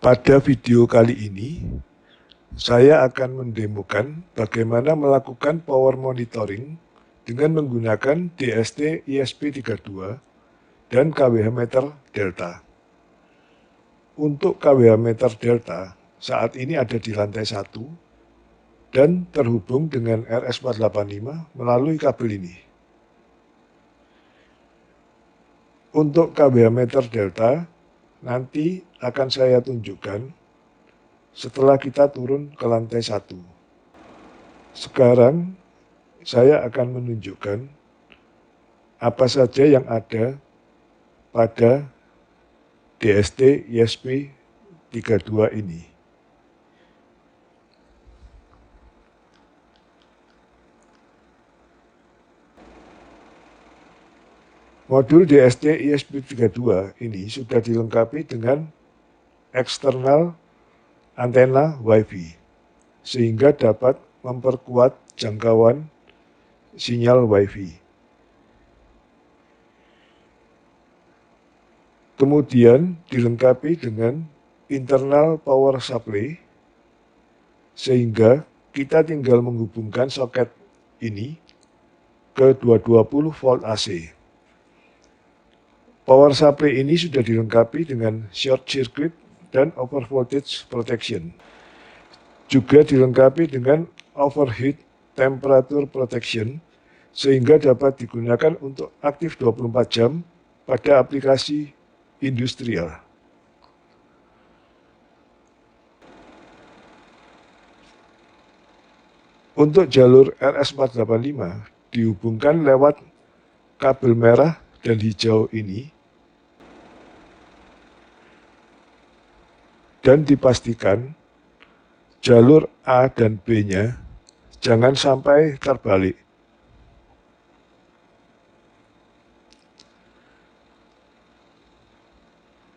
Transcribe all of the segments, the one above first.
Pada video kali ini, saya akan mendemokan bagaimana melakukan power monitoring dengan menggunakan DST ESP32 dan kWh meter delta. Untuk kWh meter delta, saat ini ada di lantai 1 dan terhubung dengan RS485 melalui kabel ini. Untuk kWh meter delta, nanti akan saya tunjukkan setelah kita turun ke lantai 1. Sekarang saya akan menunjukkan apa saja yang ada pada DST ESP32 ini. Modul DST ESP32 ini sudah dilengkapi dengan eksternal antena Wi-Fi, sehingga dapat memperkuat jangkauan sinyal Wi-Fi. Kemudian dilengkapi dengan internal power supply, sehingga kita tinggal menghubungkan soket ini ke 220 volt AC. Power supply ini sudah dilengkapi dengan short circuit dan over voltage protection. Juga dilengkapi dengan overheat temperature protection, sehingga dapat digunakan untuk aktif 24 jam pada aplikasi industrial. Untuk jalur RS485 dihubungkan lewat kabel merah dan hijau ini, dan dipastikan jalur A dan B-nya jangan sampai terbalik.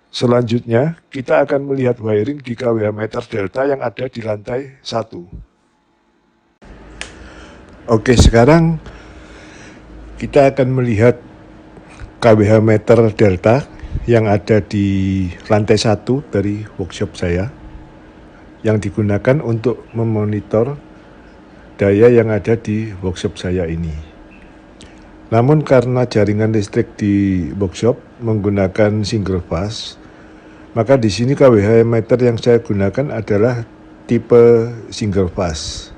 Selanjutnya, kita akan melihat wiring di kWh meter delta yang ada di lantai 1. Oke, sekarang kita akan melihat kWh meter delta yang ada di lantai 1 dari workshop saya, yang digunakan untuk memonitor daya yang ada di workshop saya ini. Namun karena jaringan listrik di workshop menggunakan single phase, maka di sini kWh meter yang saya gunakan adalah tipe single phase,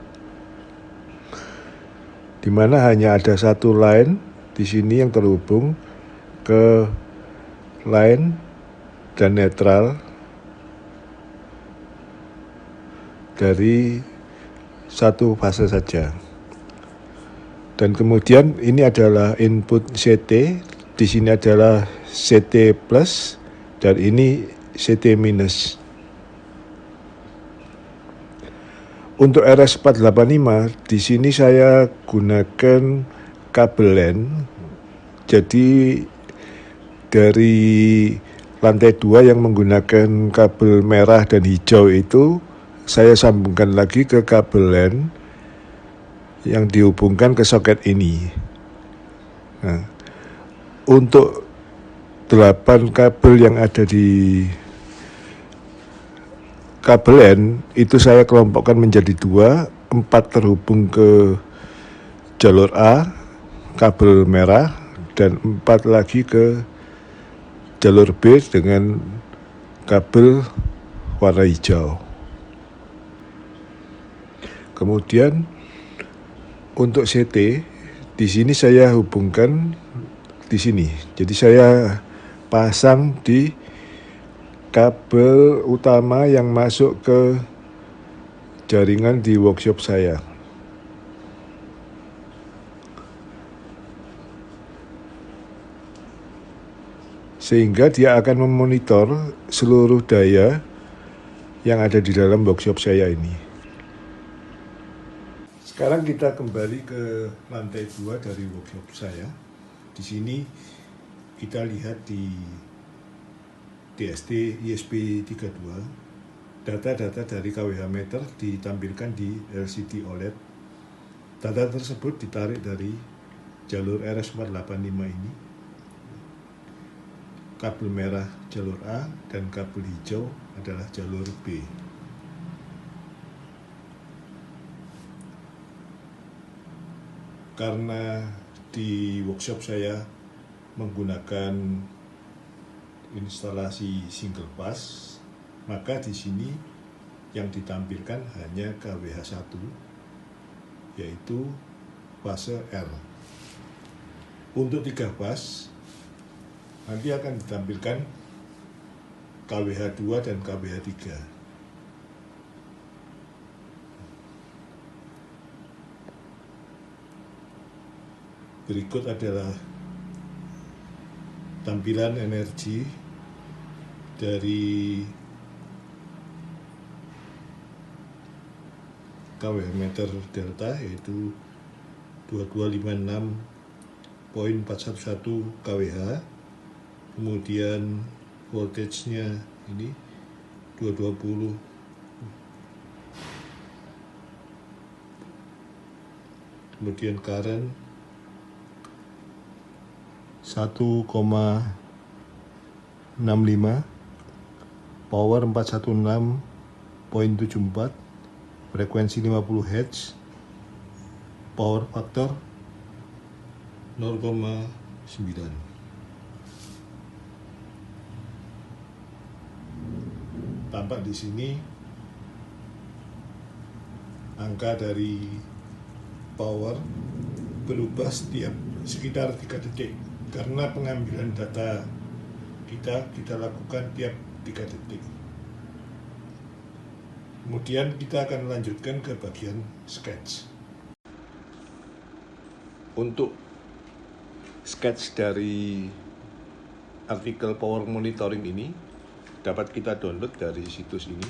di mana hanya ada satu line di sini yang terhubung ke line dan netral dari satu fase saja. Dan kemudian ini adalah input CT, di sini adalah CT plus dan ini CT minus. Untuk RS485 di sini saya gunakan kabel LAN. Jadi dari lantai 2 yang menggunakan kabel merah dan hijau itu saya sambungkan lagi ke kabel LAN yang dihubungkan ke soket ini. Nah, untuk 8 kabel yang ada di kabel LAN itu saya kelompokkan menjadi 2, 4 terhubung ke jalur A, kabel merah, dan 4 lagi ke jalur B dengan kabel warna hijau. Kemudian untuk CT di sini saya hubungkan di sini. Jadi saya pasang di kabel utama yang masuk ke jaringan di workshop saya. Sehingga dia akan memonitor seluruh daya yang ada di dalam workshop saya ini. Sekarang kita kembali ke lantai 2 dari workshop saya. Di sini kita lihat di DST ESP32, data-data dari kWh meter ditampilkan di LCD OLED. Data tersebut ditarik dari jalur RS485 ini. kabel merah jalur A dan kabel hijau adalah jalur B. Karena di workshop saya menggunakan instalasi single pass, maka di sini yang ditampilkan hanya KWH 1, yaitu fase R. Untuk 3 fase nanti akan ditampilkan KWH 2 dan KWH 3. Berikut adalah tampilan energi dari KWH meter delta, yaitu 2256.411 kWh. Kemudian voltage-nya ini 220, kemudian current 1,65, power 416.74, frekuensi 50 Hz, power factor 0,9. Tampak di sini angka dari power berubah setiap sekitar 3 detik karena pengambilan data kita lakukan tiap 3 detik. Kemudian kita akan lanjutkan ke bagian sketch. Untuk sketch dari artikel power monitoring ini dapat kita download dari situs ini.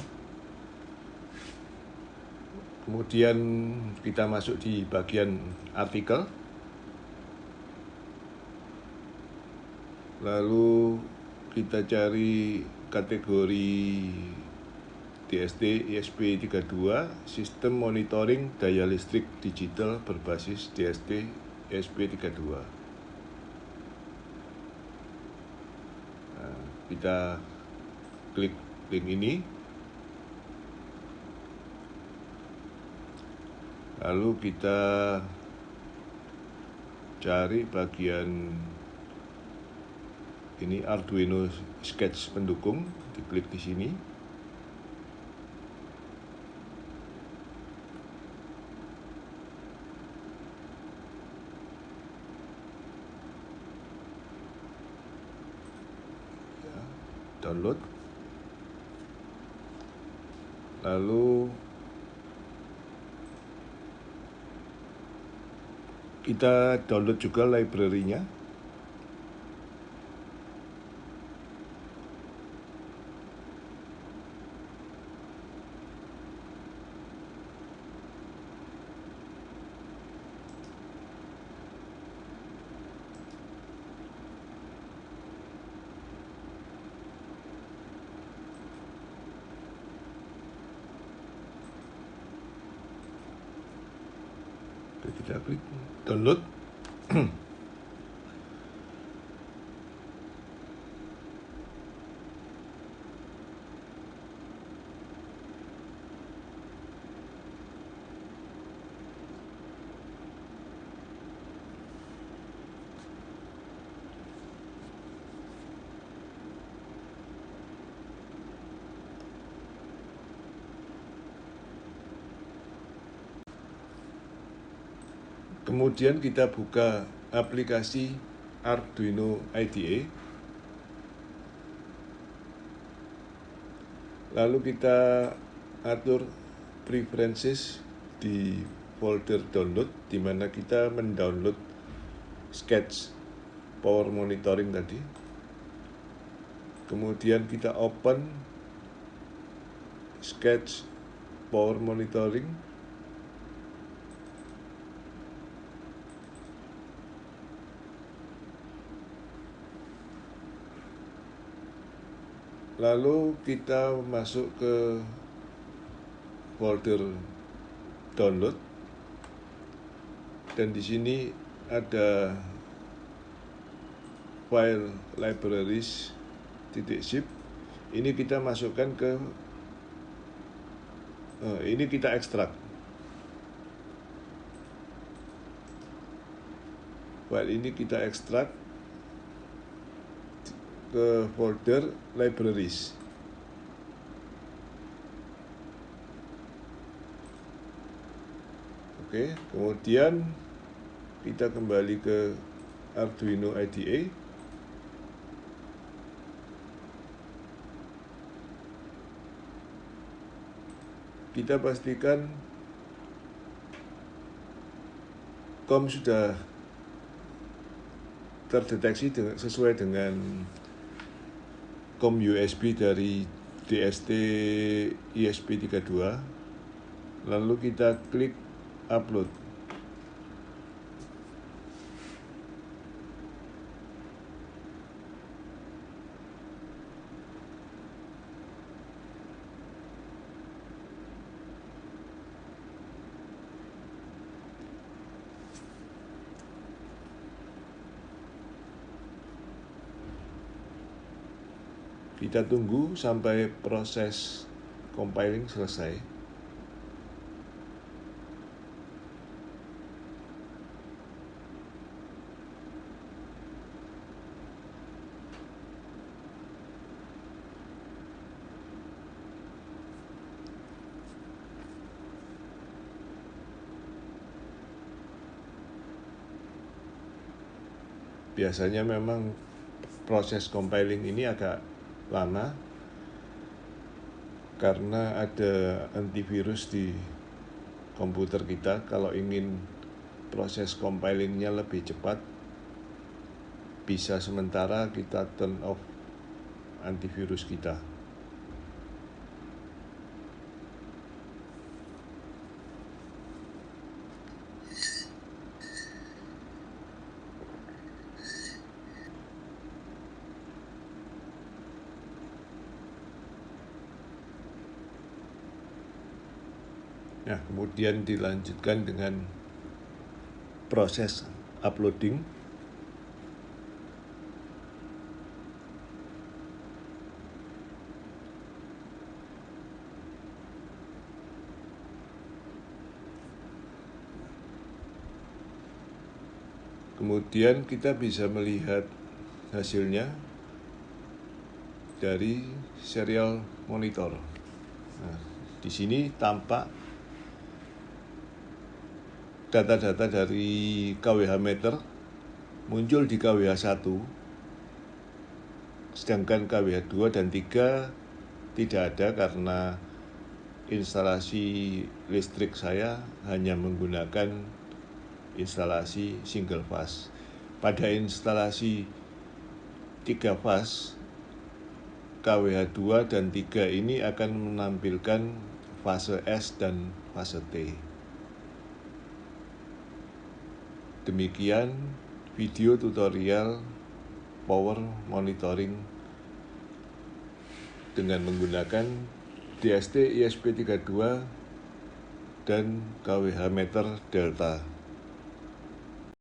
Kemudian kita masuk di bagian artikel, lalu kita cari kategori DST ESP32, Sistem Monitoring Daya Listrik Digital berbasis DST ESP32. Nah, kita klik link ini, lalu kita cari bagian ini Arduino Sketch pendukung, diklik di sini. Download, lalu kita download juga library-nya. Kita klik download. Kemudian kita buka aplikasi Arduino IDE. Lalu kita atur preferences di folder download, di mana kita mendownload sketch power monitoring tadi. Kemudian kita open sketch power monitoring. Lalu kita masuk ke folder download, dan di sini ada file libraries titik zip. Ini kita masukkan ke ini kita ekstrak. File ini kita ekstrak ke folder libraries. Oke, kemudian kita kembali ke Arduino IDE. Kita pastikan COM sudah terdeteksi sesuai dengan COM USB dari DST ESP32. Lalu kita klik upload. Kita tunggu sampai proses compiling selesai. Biasanya memang proses compiling ini agak lama karena ada antivirus di komputer kita. Kalau ingin proses compilingnya lebih cepat, bisa sementara kita turn off antivirus kita. Nah, kemudian dilanjutkan dengan proses uploading. Kemudian kita bisa melihat hasilnya dari serial monitor. Nah, di sini tampak data-data dari KWH meter muncul di KWH 1, sedangkan KWH 2 dan 3 tidak ada karena instalasi listrik saya hanya menggunakan instalasi single phase. Pada instalasi 3 phase, KWH 2 dan 3 ini akan menampilkan fase S dan fase T. Demikian video tutorial power monitoring dengan menggunakan DST ESP32 dan KWH meter Delta.